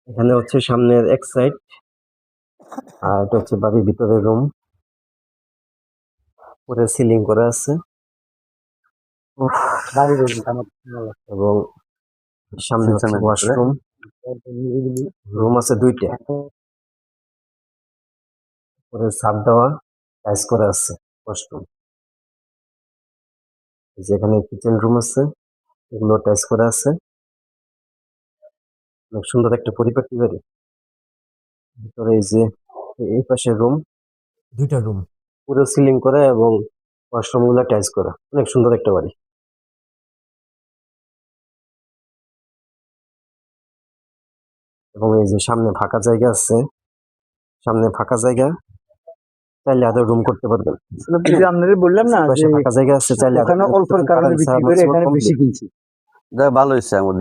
এখানে হচ্ছে সামনের এক সাইড, আর এটা হচ্ছে বাড়ির ভিতরে রুম, পুরো সিলিং করা আছে। এবং সামনে হচ্ছে ওয়াশরুম, রুম আছে দুইটা, পুরো ছাদ দেওয়া, টাইলস করা আছে ওয়াশরুম। যেখানে কিচেন রুম আছে, এগুলো টাইলস করা আছে। অনেক সুন্দর একটা পরিপাটি বাড়ি। ভিতরে এই যে এই পাশে রুম, দুইটা রুম, পুরো সিলিং করা এবং ওয়াশরুম গুলা টাইলস করা। অনেক সুন্দর একটা বাড়ি। এবং এই যে সামনে ফাঁকা জায়গা আছে, সামনে ফাঁকা জায়গা, চাইলে আরো রুম করতে পারবেন। আপনাদের বললাম না যে ফাঁকা জায়গা আছে, চাইলে ওখানে অল্পের কারণে বিক্রি করে এখানে বেশি কিনছি। ভালো হয়েছে আমার